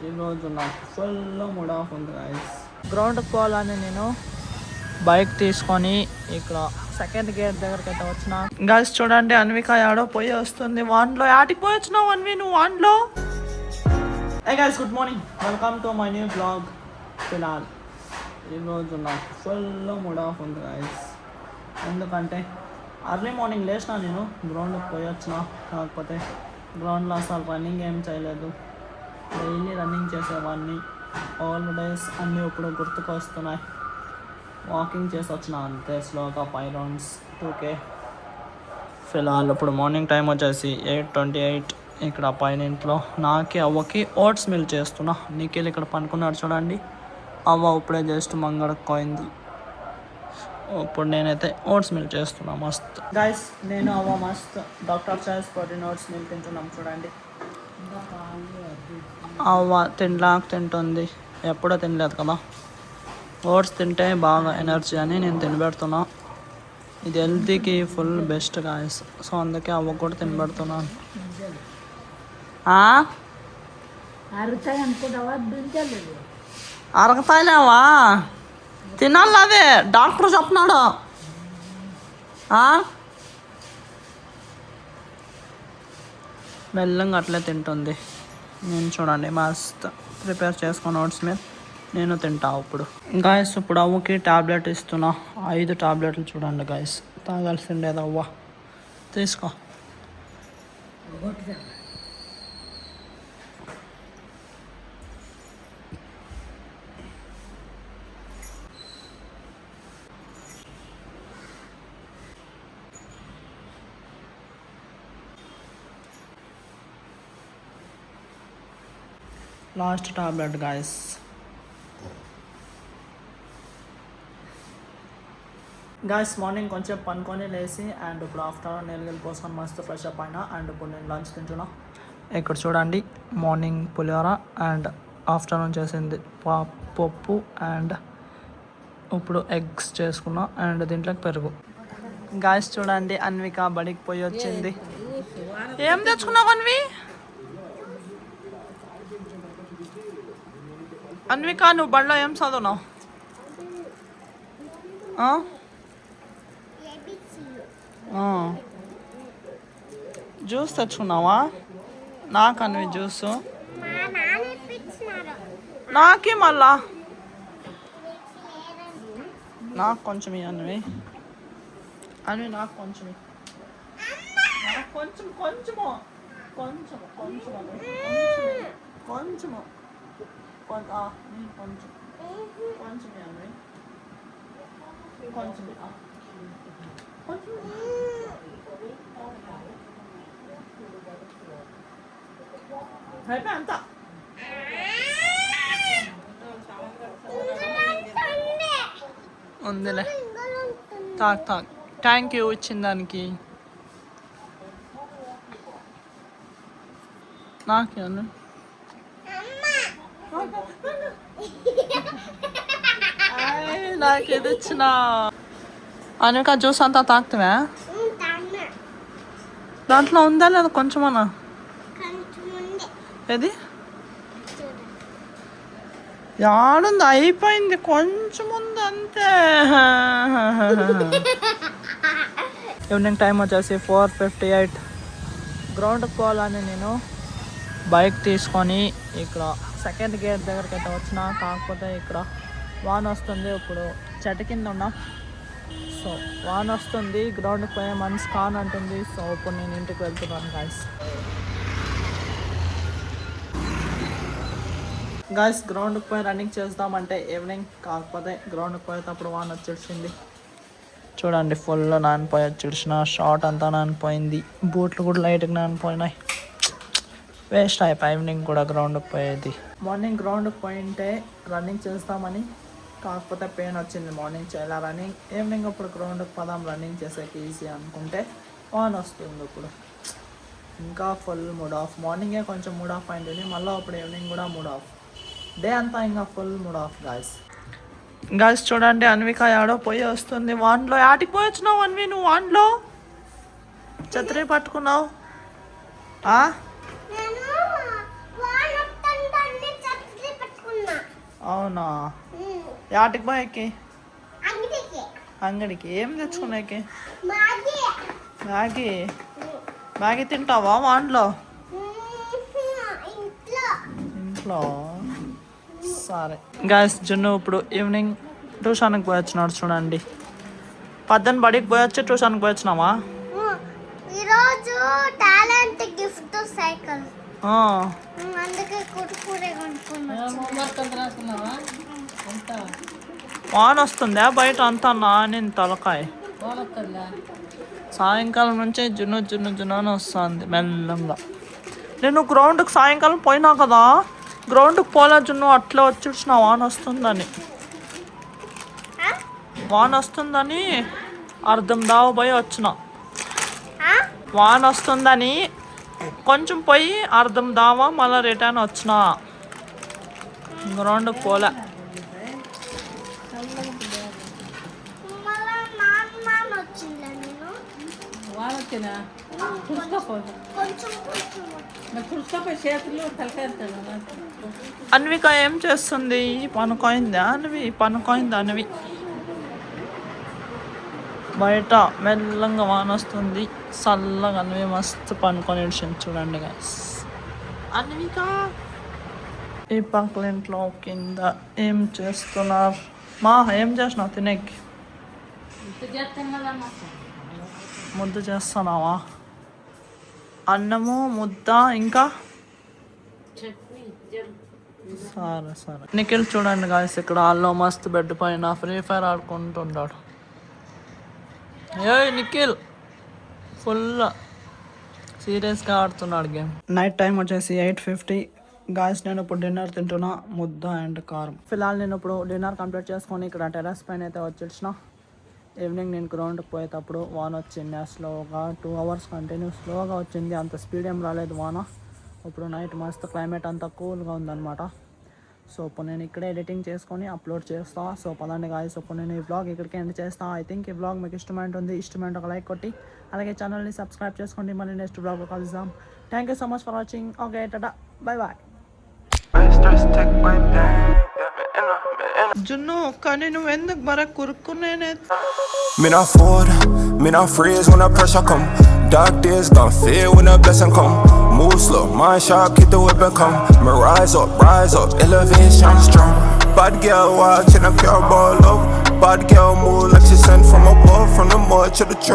ఈరోజు నాకు full mood off ఉంది గైస్. గ్రౌండ్కి పోవాలని నేను బైక్ తీసుకొని ఇక్కడ సెకండ్ గేట్ దగ్గరికి అయితే వచ్చిన. గైస్ చూడండి, అన్విక ఆడో పోయి వస్తుంది వాన్లో. ఆటికి పోయి వచ్చినావు అన్వి నువ్వు వాన్లో? Hey guys, good morning, welcome to my new blog. ఫిలాల్ ఈరోజు నాకు ఫుల్ మూడ్ ఆఫ్ ఉంది గైస్. ఎందుకంటే అర్లీ మార్నింగ్ లేచిన నేను గ్రౌండ్కి పోయి వచ్చిన. కాకపోతే గ్రౌండ్లో అసలు రన్నింగ్ ఏం చేయలేదు. డైలీ రన్నింగ్ చేసేవాడిని. ఓల్డ్ డేస్ అన్నీ ఇప్పుడు గుర్తుకు వస్తున్నాయి. వాకింగ్ చేసి వచ్చిన అంతే స్లోగా 5 rounds 2K. ఫిలాల్ ఇప్పుడు మార్నింగ్ టైం వచ్చేసి 8:28. ఇక్కడ పైన ఇంట్లో నాకే అవ్వకి ఓట్స్ మిల్ చేస్తున్నా. నిఖిల్ ఇక్కడ పనుకున్నాడు చూడండి. అవ్వ ఇప్పుడే జస్ట్ మంగడకపోయింది. ఇప్పుడు నేనైతే ఓట్స్ మిల్ చేస్తున్నా. మస్త్ గైస్, నేను అవ్వ మస్త్ doctor choice protein oats meal తింటున్నాం చూడండి. అవ్వ తింటుంది, ఎప్పుడో తినలేదు కదా. ఓట్స్ తింటే బాగా ఎనర్జీ అని నేను తినబెడుతున్నా. ఇది హెల్తీకి ఫుల్ బెస్ట్ గాయస్. సో అందుకే అవ్వ కూడా తినబెడుతున్నాను. అరగతాయిలేవా? తినాలి, అదే డాక్టర్ చెప్తున్నాడు. మెల్లంగా అట్లే తింటుంది. నేను చూడండి మస్త్ ప్రిపేర్ చేసుకుని ఓట్స్ మీద నేను తింటా. ఇప్పుడు గాయస్ ఇప్పుడు అవ్వకి టాబ్లెట్ ఇస్తున్నా. 5 టాబ్లెట్లు చూడండి గాయస్. తాగాల్సిండేది అవ్వ. తీసుకో. Last tablet guys. Guys morning కొంచెం పనుకొని లేచి అండ్ ఇప్పుడు ఆఫ్టర్నూన్ నీళ్ళు పోసుకొని మస్తు ఫ్రెష్ అప్ అయినా. అండ్ ఇప్పుడు నేను లంచ్ తింటున్నా. ఇక్కడ చూడండి, మార్నింగ్ పులిహోర అండ్ ఆఫ్టర్నూన్ చేసింది పప్పు అండ్ ఇప్పుడు ఎగ్స్ చేసుకున్నా. అండ్ దీంట్లోకి పెరుగు. గాయస్ చూడండి, అన్విక బడికి పోయి వచ్చింది. ఏం తెచ్చుకున్నావు అన్వి? అన్విక నువ్వు బడిలో ఏం చదువున్నావు? జ్యూస్ తెచ్చుకున్నావా? నాకు అన్వి జ్యూసు నాకే మళ్ళా నాకు కొంచెం అన్వి నాకు కొంచెం కొంచెము కొంచెము కొంచెము కొంచెము కొంచెం అన్వి కొంచెం అయిపోయి అంతా ఉందిలే. తాక్ థ్యాంక్ యూ ఇచ్చిన దానికి. నాకేను నాకు ఇది ఇచ్చిన. అనుక జ్యూస్ అంతా తాకుతావా? దాంట్లో ఉందా లేదా కొంచెమన్నా? ఏది యాడుంది? అయిపోయింది, కొంచెం ఉంది అంతే. ఈవినింగ్ టైం వచ్చేసి 4:58. గ్రౌండ్కి పోవాలని నేను బైక్ తీసుకొని ఇక్కడ సెకండ్ గేట్ దగ్గరికి అయితే వచ్చిన. కాకపోతే ఇక్కడ వాన్ వస్తుంది. ఇప్పుడు చెట్టు కింద ఉన్నాం. సో వాన్ వస్తుంది, గ్రౌండ్కి పోయే మనసు కాన్ అంటుంది. సో ఇప్పుడు నేను ఇంటికి వెళ్తున్నాను గాయస్. గ్రౌండ్కి పోయి రన్నింగ్ చేద్దామంటే ఈవినింగ్, కాకపోతే గ్రౌండ్కి పోయేటప్పుడు వాన్ వచ్చేసింది చూడండి. ఫుల్ నానిపోయి వచ్చేసిన. షార్ట్ అంతా నానిపోయింది, బూట్లు కూడా లైట్గా నానిపోయినాయి. వేస్ట్ అయిపోయి ఈవినింగ్ కూడా గ్రౌండ్కి పోయేది. మార్నింగ్ గ్రౌండ్కి పోయింటే రన్నింగ్ చేస్తామని, కాకపోతే పెయిన్ వచ్చింది. మార్నింగ్ చేయాల రన్నింగ్. ఈవినింగ్ ఇప్పుడు గ్రౌండ్కి పదాం రన్నింగ్ చేసేకి ఈజీ అనుకుంటే వాన్ వస్తుంది. ఇప్పుడు ఇంకా ఫుల్ మూడ్ ఆఫ్. మార్నింగే కొంచెం మూడ్ ఆఫ్ అయింది, మళ్ళీ ఇప్పుడు ఈవినింగ్ కూడా మూడ్ ఆఫ్. డే అంతా ఇంకా ఫుల్ మూడ్ ఆఫ్ గాయస్. చూడండి, అన్విక ఆడో పోయి వస్తుంది వాన్లో. ఆటికి పోయి వచ్చినావు అన్వి నువ్వు వాన్లో? ఛత్రి పట్టుకున్నావు? అవునా? యాటికి బాయకి? అంగడికి ఏం తెచ్చుకున్నాకి? మ్యాగీ. మ్యాగీ తింటావా వాంట్లో? ఇంట్లో. సరే గాయస్, జున్ను ఇప్పుడు ఈవినింగ్ ట్యూషన్కి పోయి వచ్చినాడు చూడండి. పద్దెని బడికి పోయి వచ్చి ట్యూషన్కి పోయి వచ్చినావా? ఈరోజు టాలెంట్ గిఫ్ట్ సైకిల్, అందుకే కుర్కురే కొనుక్కున్నా. వాన వస్తుందా బయట అంతా? నేను తలకాయ సాయంకాలం నుంచి జున్ను జున్ను జున్ను అని వస్తుంది మెల్లంగా. నేను గ్రౌండ్కి సాయంకాలం పోయినా కదా, గ్రౌండ్కి పోలే జున్ను, అట్లా వచ్చి వచ్చిన వాన వస్తుందని. వాన వస్తుందని అర్థం దావ పోయి వచ్చిన. వాన వస్తుందని కొంచెం పోయి అర్థం దావా మళ్ళీ రిటర్న్ వచ్చిన. గ్రౌండ్కి పోలే. అన్విక ఏం చేస్తుంది? పనుకోయిందా అన్వి? పనుకోయిందా అన్వి? బయట మెల్లంగా వాన వస్తుంది, చల్లగా అన్వి మస్తు పనుకొని చూడండి గైస్. అన్విక ఈ పక్కల ఇంట్లో కింద ఏం చేస్తున్నారు? మా ఏం చేసినావు తినేకి? ముద్ద చేస్తున్నావా? అన్నము ముద్ద ఇంకా సరే సరే. నిఖిల్ చూడండి గాయస్, ఇక్కడ హాల్లో మస్తు బెడ్ పైన ఫ్రీ ఫైర్ ఆడుకుంటున్నాడు. ఏ నిఖిల్ ఫుల్ సీరియస్గా ఆడుతున్నాడు గేమ్. నైట్ టైం వచ్చేసి 8:50 గాయస్. నేను ఇప్పుడు డిన్నర్ తింటున్నా, ముద్ద అండ్ కారం. ఫిలాల్ నేను ఇప్పుడు డిన్నర్ కంప్లీట్ చేసుకొని ఇక్కడ టెర్రస్ పైన అయితే వచ్చేసిన. ఈవినింగ్ నేను గ్రౌండ్కి పోయేటప్పుడు వాన వచ్చింది, స్లోగా 2 hours కంటిన్యూ స్లోగా వచ్చింది, అంత స్పీడ్ ఏం రాలేదు వాన. ఇప్పుడు నైట్ మస్తు క్లైమేట్ అంతా కూల్గా ఉందన్నమాట. సో ఇప్పుడు నేను ఇక్కడే ఎడిటింగ్ చేసుకొని అప్లోడ్ చేస్తా. సో పదండి గాయస్, ఇప్పుడు నేను ఈ వ్లాగ్ ఇక్కడికి ఎండ్ చేస్తా. ఐ థింక్ ఈ వ్లాగ్ మీకు ఇష్టమైంటే ఒక లైక్ కొట్టి అలాగే ఛానల్ని సబ్స్క్రైబ్ చేసుకోండి. మళ్ళీ నెక్స్ట్ వ్లాగ్లో కలుద్దాం. Thank you so much for watching. Okay tata, bye bye. జున్ను కానీ నువ్వు ఎందుకు బర కురుక్కునే? Me not forward, me not freeze when the pressure come. Dark days gone fade when the blessing come. Move slow, mind sharp, keep the weapon come. Me rise up, elevation strong. Bad girl watching a pure ball up. Bad girl move like she sent from above, from the mud to the drum.